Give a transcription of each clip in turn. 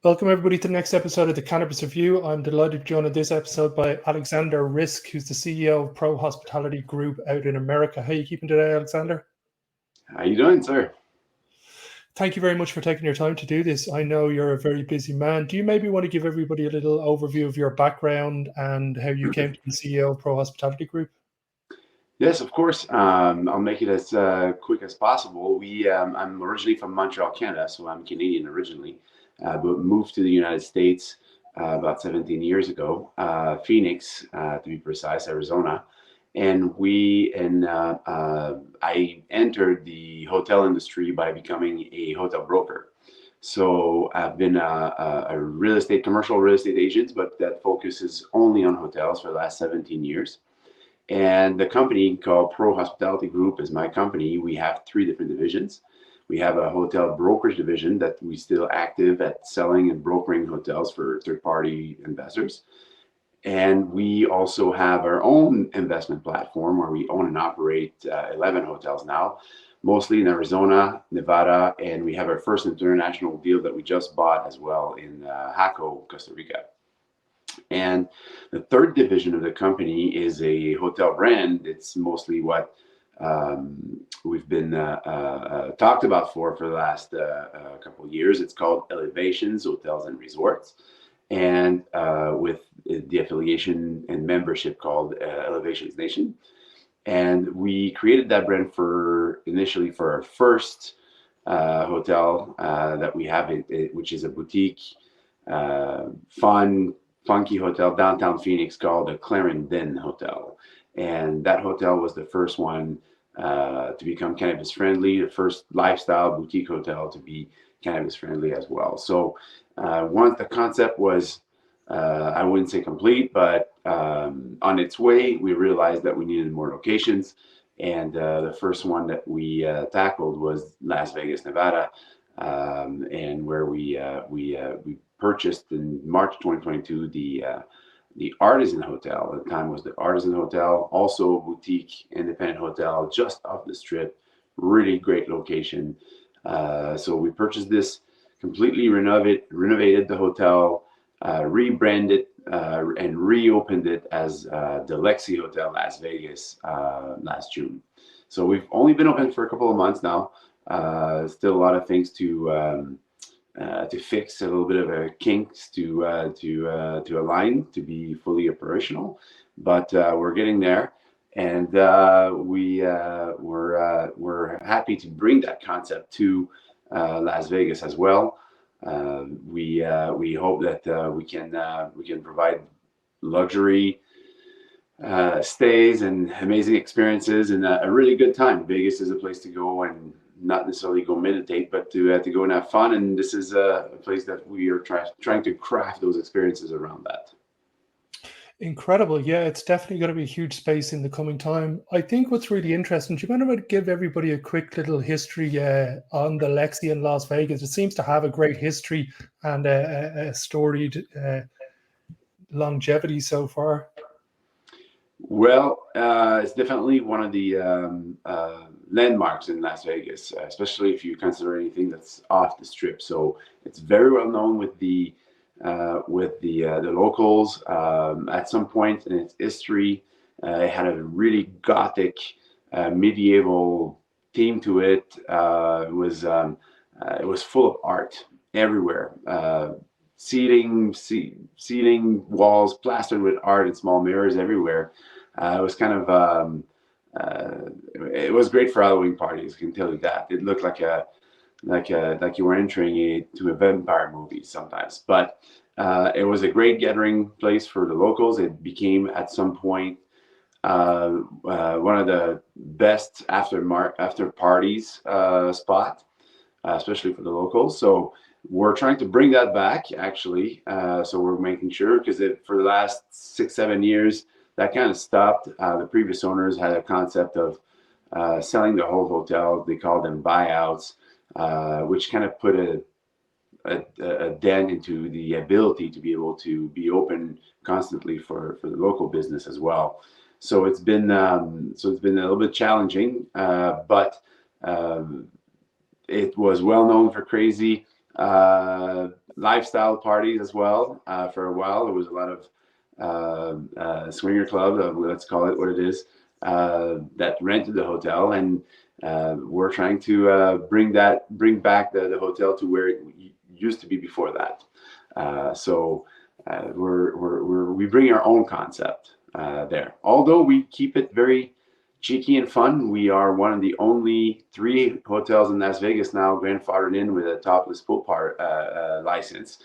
Welcome everybody to the next episode of the Cannabis Review. I'm delighted to be joined in this episode by Alexandre Rizk, who's the CEO of Pro Hospitality Group out in America. How are you keeping today, Alexander? How you doing, sir? Thank you very much for taking your time to do this. I know you're a very busy man. Do you maybe want to give everybody a little overview of your background and how you came to be CEO of Pro Hospitality Group? Yes, of course. I'll make it as quick as possible. I'm originally from Montreal, Canada, so I'm Canadian originally, but moved to the United States about 17 years ago, Phoenix, to be precise, Arizona. I entered the hotel industry by becoming a hotel broker. So I've been a commercial real estate agent, but that focuses only on hotels for the last 17 years. And the company called Pro Hospitality Group is my company. We have three different divisions. We have a hotel brokerage division that we still active at selling and brokering hotels for third-party investors. And we also have our own investment platform where we own and operate 11 hotels now, mostly in Arizona, Nevada, and we have our first international deal that we just bought as well in Jaco, Costa Rica. And the third division of the company is a hotel brand. It's mostly what we've been talked about for the last couple of years. It's called Elevations Hotels and Resorts, and with the affiliation and membership called Elevations Nation. And we created that brand initially for our first hotel that we have, which is a boutique, funky hotel downtown Phoenix called the Clarendon Hotel. And that hotel was the first one to become cannabis friendly, the first lifestyle boutique hotel to be cannabis friendly as well. So once the concept was, I wouldn't say complete, but on its way, we realized that we needed more locations. And the first one that we tackled was Las Vegas, Nevada, and where we purchased in March 2022 the Artisan Hotel. At the time was the Artisan Hotel, also a boutique independent hotel just off the strip. Really great location. So we purchased this, completely renovated the hotel, rebranded and reopened it as the Lexi Hotel Las Vegas last June. So we've only been open for a couple of months now. Still a lot of things to fix, a little bit of a kinks to align to be fully operational, but we're getting there, and we're happy to bring that concept to Las Vegas as well. We hope that we can provide luxury stays and amazing experiences and a really good time. Vegas is a place to go and not necessarily go meditate, but to go and have fun. And this is a place that we are trying to craft those experiences around that. Incredible. Yeah, it's definitely going to be a huge space in the coming time. I think what's really interesting, do you mind if I give everybody a quick little history on the Lexi in Las Vegas? It seems to have a great history and a storied longevity so far. Well, it's definitely one of the landmarks in Las Vegas, especially if you consider anything that's off the strip. So it's very well known with the locals. At some point in its history, it had a really gothic, medieval theme to it. It was full of art everywhere. Ceiling walls plastered with art and small mirrors everywhere. It was kind of it was great for Halloween parties. I can tell you that. It looked like you were entering to a vampire movie sometimes. But it was a great gathering place for the locals. It became at some point one of the best after parties spot, especially for the locals. So we're trying to bring that back, actually. So we're making sure, because for the last 6-7 years, that kind of stopped. The previous owners had a concept of selling the whole hotel. They called them buyouts, which kind of put a dent into the ability to be able to be open constantly for the local business as well. So it's been a little bit challenging, but it was well known for crazy Lifestyle parties as well. For a while, there was a lot of swinger club, let's call it what it is, that rented the hotel, and we're trying to bring back the hotel to where it used to be before that. We bring our own concept there. Although we keep it very cheeky and fun, we are one of the only 3 hotels in Las Vegas now grandfathered in with a topless pool license.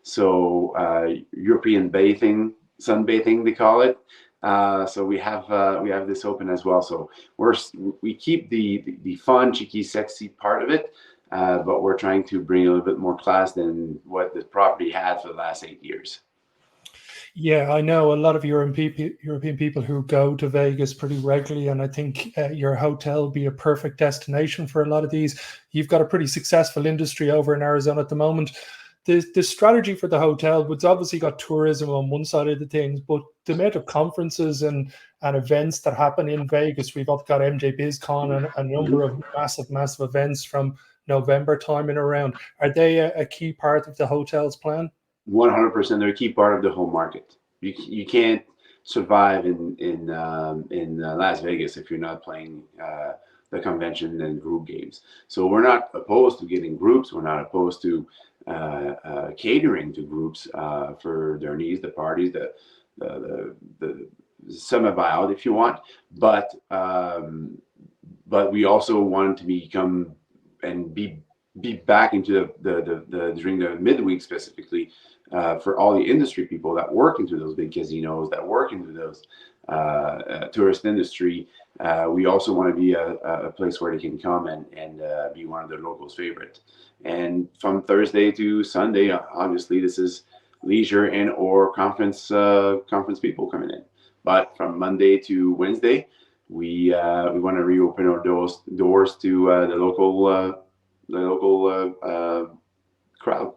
So European sunbathing, they call it. So we have this open as well. So we keep the fun, cheeky, sexy part of it, but we're trying to bring a little bit more class than what the property had for the last 8 years. Yeah, I know a lot of European people who go to Vegas pretty regularly, and I think your hotel will be a perfect destination for a lot of these. You've got a pretty successful industry over in Arizona at the moment. The strategy for the hotel, it's obviously got tourism on one side of the things, but the amount of conferences and events that happen in Vegas, we've also got MJ BizCon and a number of massive events from November time and around. Are they a key part of the hotel's plan? 100%, they're a key part of the whole market. You can't survive in Las Vegas if you're not playing the convention and group games. So we're not opposed to getting groups. We're not opposed to catering to groups for their needs, the parties, the summer buyout, if you want. But we also want to become and be back into the during the midweek specifically for all the industry people that work into those big casinos, that work into those tourist industry. We also want to be a place where they can come and be one of their locals' favorite. And from Thursday to Sunday, obviously this is leisure and or conference people coming in. But from Monday to Wednesday, we want to reopen our doors to the local crowd.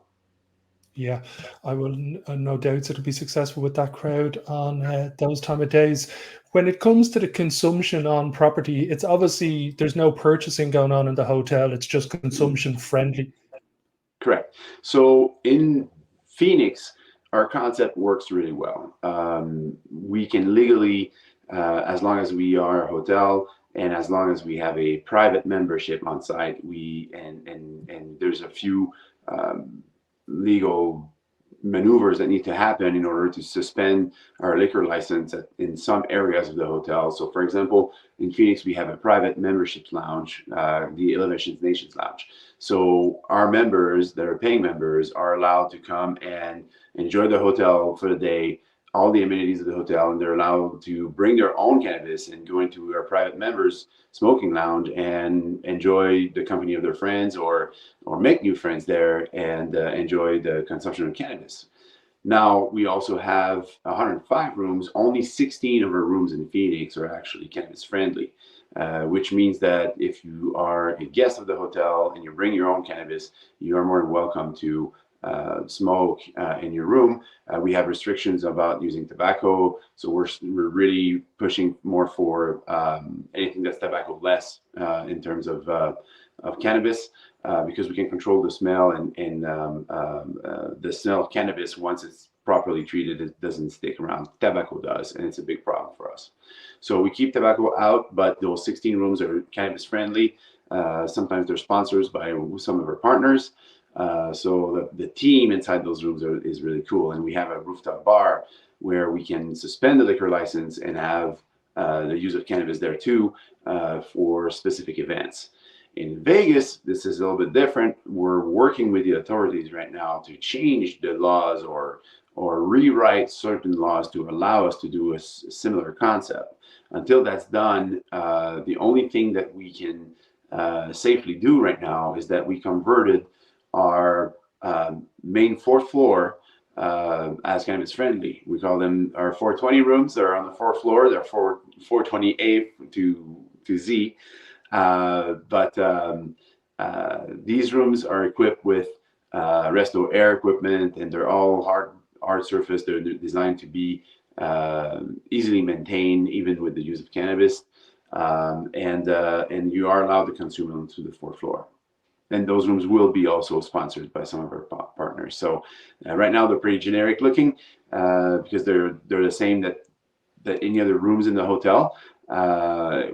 Yeah, I will no doubts it'll be successful with that crowd on those time of days. When it comes to the consumption on property, it's obviously there's no purchasing going on in the hotel. It's just consumption friendly. Correct. So in Phoenix, our concept works really well. We can legally, as long as we are a hotel and as long as we have a private membership on site, and there's a few legal maneuvers that need to happen in order to suspend our liquor license in some areas of the hotel. So for example, in Phoenix, we have a private membership lounge, the Elevation Nations Lounge. So our members that are paying members are allowed to come and enjoy the hotel for the day, all the amenities of the hotel, and they're allowed to bring their own cannabis and go into our private members smoking lounge and enjoy the company of their friends or make new friends there and enjoy the consumption of cannabis. Now, we also have 105 rooms. Only 16 of our rooms in Phoenix are actually cannabis friendly, which means that if you are a guest of the hotel and you bring your own cannabis, you are more than welcome to smoke in your room. We have restrictions about using tobacco, so we're really pushing more for anything that's tobacco less in terms of cannabis, because we can control the smell and the smell of cannabis. Once it's properly treated, it doesn't stick around. Tobacco does, and it's a big problem for us. So we keep tobacco out, but those 16 rooms are cannabis friendly. Sometimes they're sponsors by some of our partners. So the team inside those rooms is really cool. And we have a rooftop bar where we can suspend the liquor license and have the use of cannabis there too for specific events. In Vegas, this is a little bit different. We're working with the authorities right now to change the laws or rewrite certain laws to allow us to do a similar concept. Until that's done, the only thing that we can safely do right now is that we converted our main 4th floor as cannabis friendly. We call them our 420 rooms. They're on the 4th floor. They're 428 to Z. But these rooms are equipped with resto air equipment, and they're all hard surface. They're designed to be easily maintained, even with the use of cannabis. And you are allowed to consume them to the 4th floor. and those rooms will be also sponsored by some of our partners. So right now they're pretty generic looking because they're the same that any other rooms in the hotel,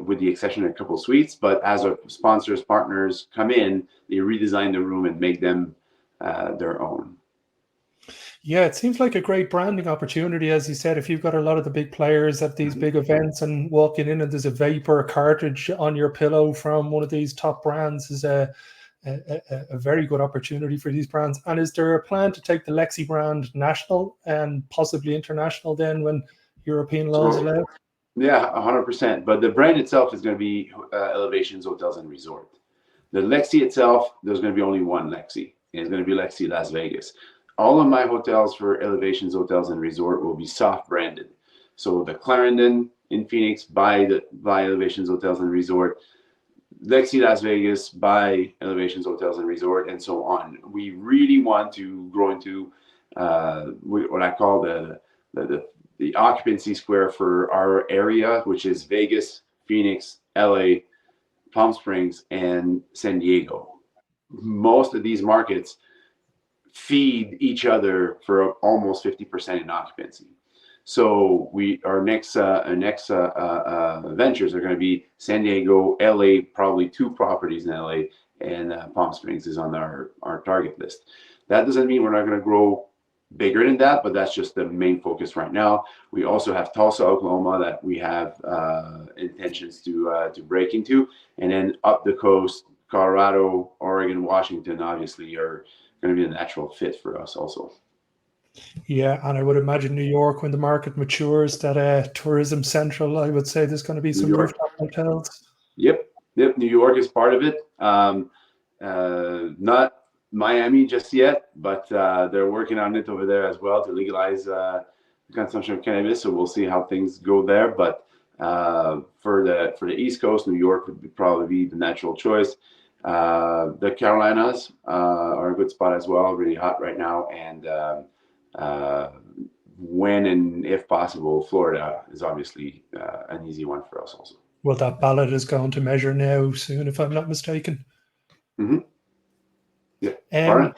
with the exception of a couple of suites. But as our sponsors, partners come in, they redesign the room and make them their own. Yeah, it seems like a great branding opportunity. As you said, if you've got a lot of the big players at these big events and walking in and there's a vape or a cartridge on your pillow from one of these top brands is a very good opportunity for these brands. And is there a plan to take the Lexi brand national and possibly international then when European laws allow? Yeah, 100%. But the brand itself is going to be Elevations Hotels and Resort. The Lexi itself, there's going to be only one Lexi, and it's going to be Lexi Las Vegas. All of my hotels for Elevations Hotels and Resort will be soft branded. So the Clarendon in Phoenix by Elevations Hotels and Resort, Lexi Las Vegas by Elevations Hotels and Resort, and so on. We really want to grow into what I call the occupancy square for our area, which is Vegas, Phoenix, LA, Palm Springs, and San Diego. Most of these markets feed each other for almost 50% in occupancy. So our next ventures are going to be San Diego, LA, probably 2 properties in LA, and Palm Springs is on our target list. That doesn't mean we're not going to grow bigger than that, but that's just the main focus right now. We also have Tulsa, Oklahoma that we have intentions to break into, and then up the coast, Colorado, Oregon, Washington, obviously are going to be a natural fit for us also. Yeah, and I would imagine New York, when the market matures, that tourism central, I would say there's going to be some rooftop hotels. Yep. New York is part of it. Not Miami just yet, but they're working on it over there as well to legalize the consumption of cannabis. So we'll see how things go there. But for the East Coast, New York would probably be the natural choice. The Carolinas are a good spot as well, really hot right now. And when and if possible, Florida is obviously an easy one for us also. Well, that ballot is going to measure now soon, if I'm not mistaken. Mm-hmm. Yeah.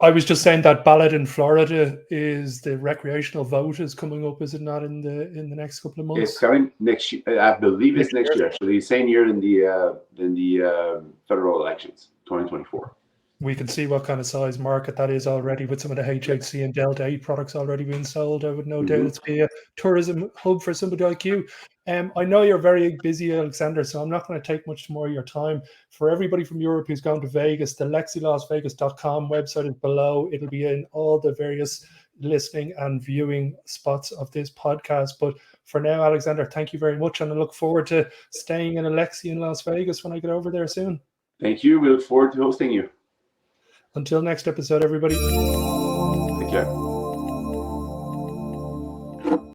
I was just saying that ballot in Florida is the recreational vote is coming up, is it not, in the next couple of months? It's coming next year. I believe it's next year, actually. Same year than the federal elections, 2024. We can see what kind of size market that is already with some of the HHC and Delta 8 products already being sold. I would no doubt it's be a tourism hub for somebody like you. I know you're very busy, Alexander, so I'm not going to take much more of your time. For everybody from Europe who's going to Vegas, the lexilasvegas.com website is below. It'll be in all the various listening and viewing spots of this podcast. But for now, Alexander, thank you very much, and I look forward to staying in a Lexi in Las Vegas when I get over there soon. Thank you. We look forward to hosting you. Until next episode, everybody. Take care.